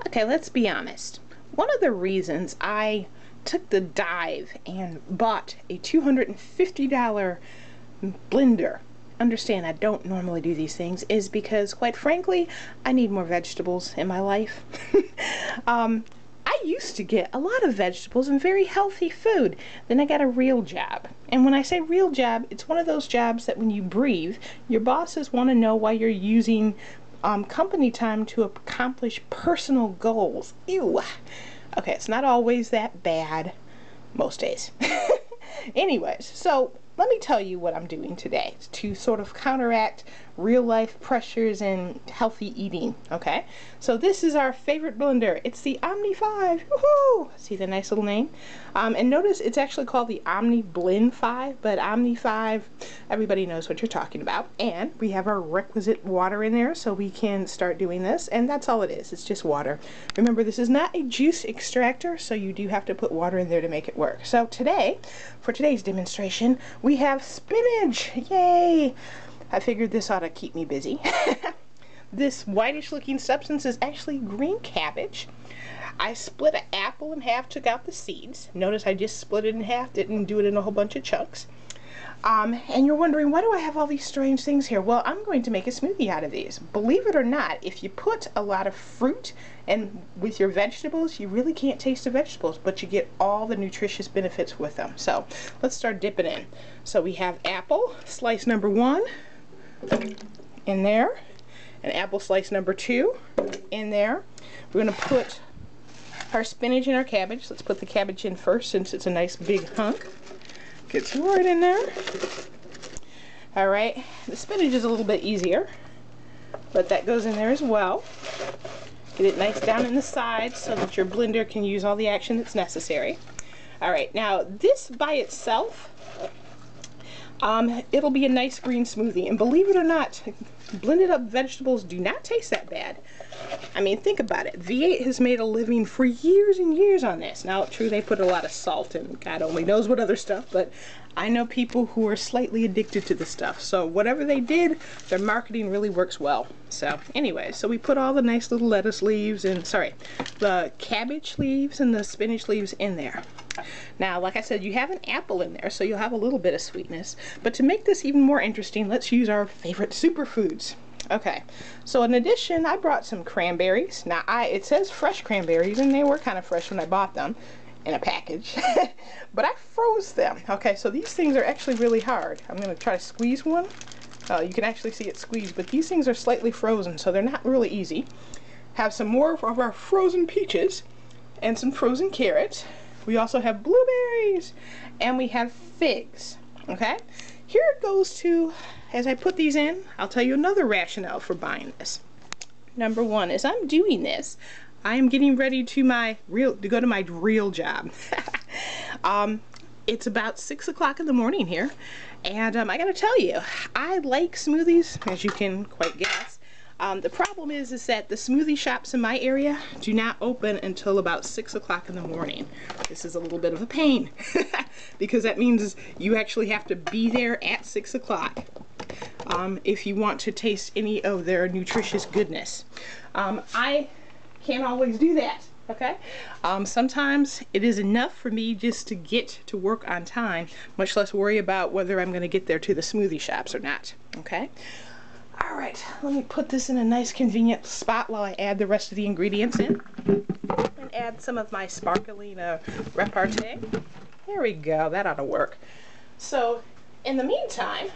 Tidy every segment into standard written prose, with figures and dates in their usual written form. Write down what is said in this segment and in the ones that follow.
Okay, let's be honest. One of the reasons I took the dive and bought a $250 blender, understand I don't normally do these things, is because quite frankly I need more vegetables in my life. I used to get a lot of vegetables and very healthy food. Then I got a real job. And when I say real job, it's one of those jobs that when you breathe, your bosses want to know why you're using company time to accomplish personal goals. Ew. Okay, it's not always that bad. Most days. Anyways, so let me tell you what I'm doing today to sort of counteract real life pressures and healthy eating. Okay, so this is our favorite blender. It's the Omni V. Woohoo! See the nice little name? And notice it's actually called the Omni Blend 5, but Omni 5, everybody knows what you're talking about. And we have our requisite water in there so we can start doing this, and that's all it is. It's just water. Remember, this is not a juice extractor, so you do have to put water in there to make it work. So today, for today's demonstration, we have spinach. Yay! I figured this ought to keep me busy. This whitish looking substance is actually green cabbage. I split an apple in half, took out the seeds. Notice I just split it in half, didn't do it in a whole bunch of chunks. And you're wondering, why do I have all these strange things here? Well, I'm going to make a smoothie out of these. Believe it or not, if you put a lot of fruit and with your vegetables, you really can't taste the vegetables, but you get all the nutritious benefits with them. So let's start dipping in. So we have apple, slice number 1 in there, and apple slice number 2 in there. We're going to put our spinach and our cabbage. Let's put the cabbage in first since it's a nice big hunk. Get some right in there. Alright, the spinach is a little bit easier, but that goes in there as well. Get it nice down in the sides so that your blender can use all the action that's necessary. Alright, now this by itself, it'll be a nice green smoothie, and believe it or not, blended up vegetables do not taste that bad. I mean, think about it. V8 has made a living for years and years on this. Now, true, they put a lot of salt and God only knows what other stuff, but I know people who are slightly addicted to the stuff. So whatever they did, their marketing really works well. So anyway, so we put all the nice little lettuce leaves and, sorry, the cabbage leaves and the spinach leaves in there. Now, like I said, you have an apple in there, so you'll have a little bit of sweetness. But to make this even more interesting, let's use our favorite superfoods. Okay, so in addition, I brought some cranberries. Now, it says fresh cranberries, and they were kind of fresh when I bought them in a package. But I froze them. Okay, so these things are actually really hard. I'm going to try to squeeze one. You can actually see it squeezed, but these things are slightly frozen, so they're not really easy. Have some more of our frozen peaches and some frozen carrots. We also have blueberries, and we have figs. Okay, here it goes to, as I put these in, I'll tell you another rationale for buying this. Number 1, as I'm doing this, I am getting ready to go to my real job. It's about 6 o'clock in the morning here, and I gotta tell you, I like smoothies, as you can quite guess. The problem is that the smoothie shops in my area do not open until about 6 o'clock in the morning. This is a little bit of a pain because that means you actually have to be there at 6 o'clock if you want to taste any of their nutritious goodness. I can't always do that. Okay, sometimes it is enough for me just to get to work on time, much less worry about whether I'm going to get there to the smoothie shops or not. Okay. Alright, let me put this in a nice convenient spot while I add the rest of the ingredients in. And add some of my sparkling repartee. There we go, that ought to work. So, in the meantime,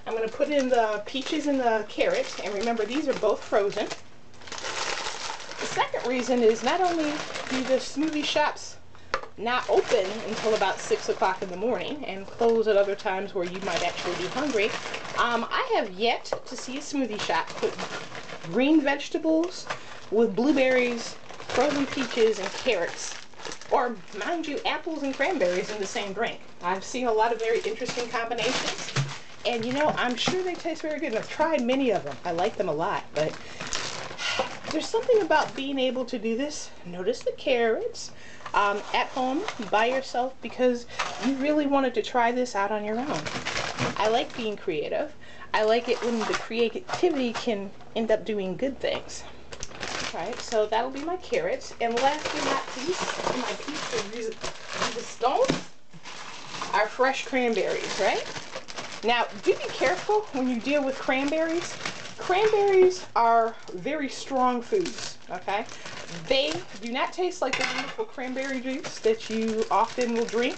I'm going to put in the peaches and the carrots, and remember these are both frozen. The second reason is not only do the smoothie shops not open until about 6 o'clock in the morning and close at other times where you might actually be hungry, I have yet to see a smoothie shop put green vegetables with blueberries, frozen peaches, and carrots, or mind you, apples and cranberries in the same drink. I've seen a lot of very interesting combinations, and you know, I'm sure they taste very good, and I've tried many of them. I like them a lot, but there's something about being able to do this. Notice the carrots at home by yourself because you really wanted to try this out on your own. I like being creative. I like it when the creativity can end up doing good things. Alright, so that'll be my carrots. And last but not least, in my piece of resistance, our fresh cranberries, right? Now, do be careful when you deal with cranberries. Cranberries are very strong foods, okay? They do not taste like the wonderful cranberry juice that you often will drink.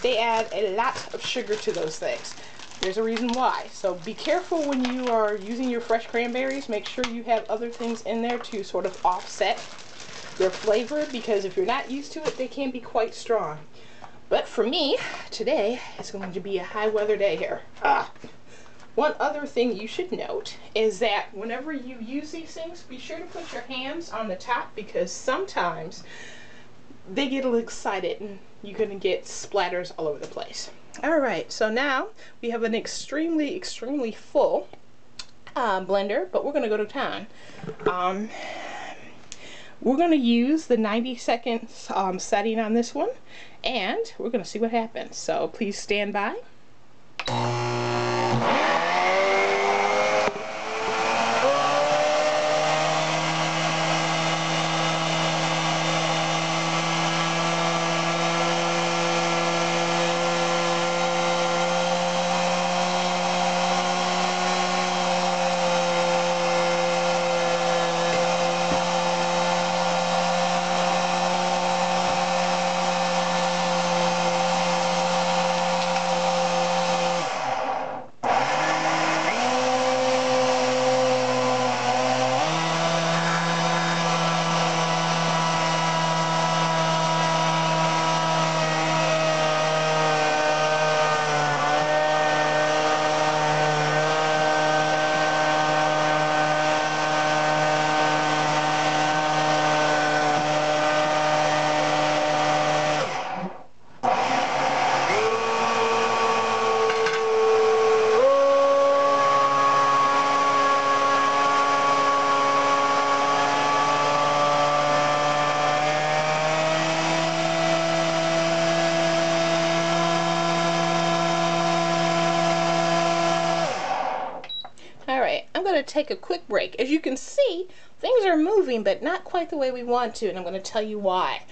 They add a lot of sugar to those things. There's a reason why. So be careful when you are using your fresh cranberries. Make sure you have other things in there to sort of offset their flavor, because if you're not used to it, they can be quite strong. But for me, today is going to be a high weather day here. One other thing you should note is that whenever you use these things, be sure to put your hands on the top, because sometimes they get a little excited and you're going to get splatters all over the place. Alright, so now we have an extremely full blender, but we're going to go to town. We're going to use the 90-second setting on this one, and we're going to see what happens. So please stand by. I'm going to take a quick break. As you can see, things are moving, but not quite the way we want to, and I'm going to tell you why.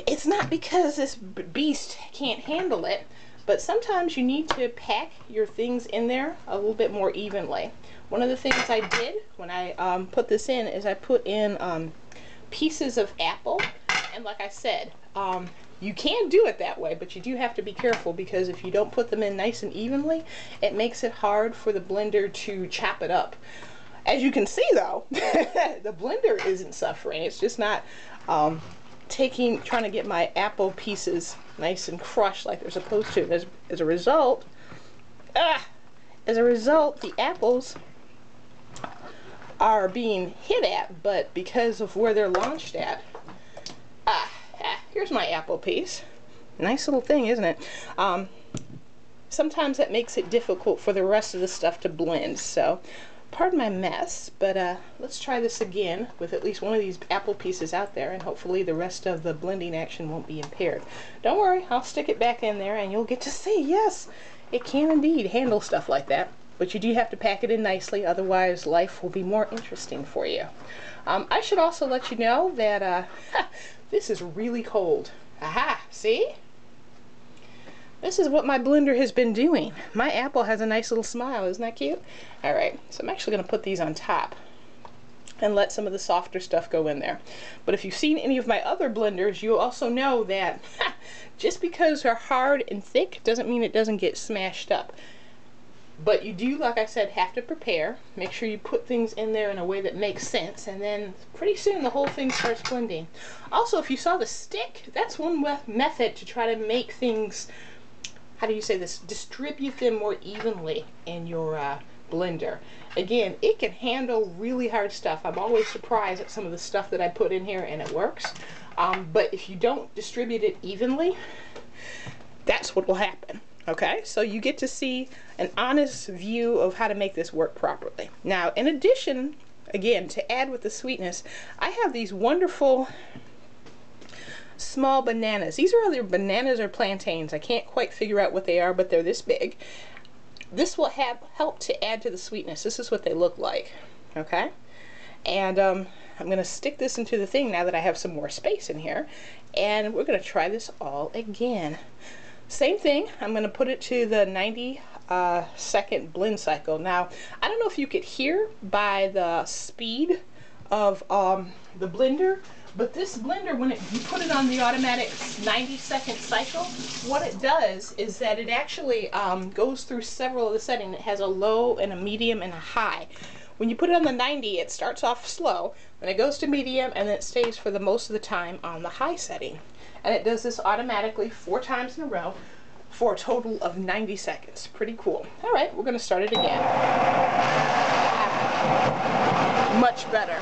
It's not because this beast can't handle it, but sometimes you need to pack your things in there a little bit more evenly. One of the things I did when I put this in is I put in pieces of apple, and like I said, you can do it that way, but you do have to be careful, because if you don't put them in nice and evenly, it makes it hard for the blender to chop it up. As you can see though, the blender isn't suffering. It's just not trying to get my apple pieces nice and crushed like they're supposed to. As a result, the apples are being hit at, but because of where they're launched at, here's my apple piece. Nice little thing, isn't it? Sometimes that makes it difficult for the rest of the stuff to blend, so pardon my mess, but let's try this again with at least one of these apple pieces out there, and hopefully the rest of the blending action won't be impaired. Don't worry, I'll stick it back in there and you'll get to see, yes, it can indeed handle stuff like that, but you do have to pack it in nicely, otherwise life will be more interesting for you. I should also let you know that this is really cold. Aha, see? This is what my blender has been doing. My apple has a nice little smile, isn't that cute? Alright, so I'm actually going to put these on top and let some of the softer stuff go in there. But if you've seen any of my other blenders, you also know that just because they're hard and thick doesn't mean it doesn't get smashed up. But you do, like I said, have to prepare. Make sure you put things in there in a way that makes sense, and then pretty soon the whole thing starts blending. Also, if you saw the stick, that's one method to try to make things, how do you say this, distribute them more evenly in your blender. Again, it can handle really hard stuff. I'm always surprised at some of the stuff that I put in here, and it works. But if you don't distribute it evenly, that's what will happen. Okay, so you get to see an honest view of how to make this work properly. Now, in addition, again, to add with the sweetness, I have these wonderful small bananas. These are either bananas or plantains. I can't quite figure out what they are, but they're this big. This will help to add to the sweetness. This is what they look like. Okay, and I'm going to stick this into the thing now that I have some more space in here, and we're going to try this all again. Same thing, I'm going to put it to the 90-second blend cycle. Now, I don't know if you could hear by the speed of the blender, but this blender, when you put it on the automatic 90-second cycle, what it does is that it actually goes through several of the settings. It has a low and a medium and a high. When you put it on the 90, it starts off slow, then it goes to medium, and then it stays for the most of the time on the high setting. And it does this automatically 4 times in a row for a total of 90 seconds. Pretty cool. All right, we're going to start it again. Much better.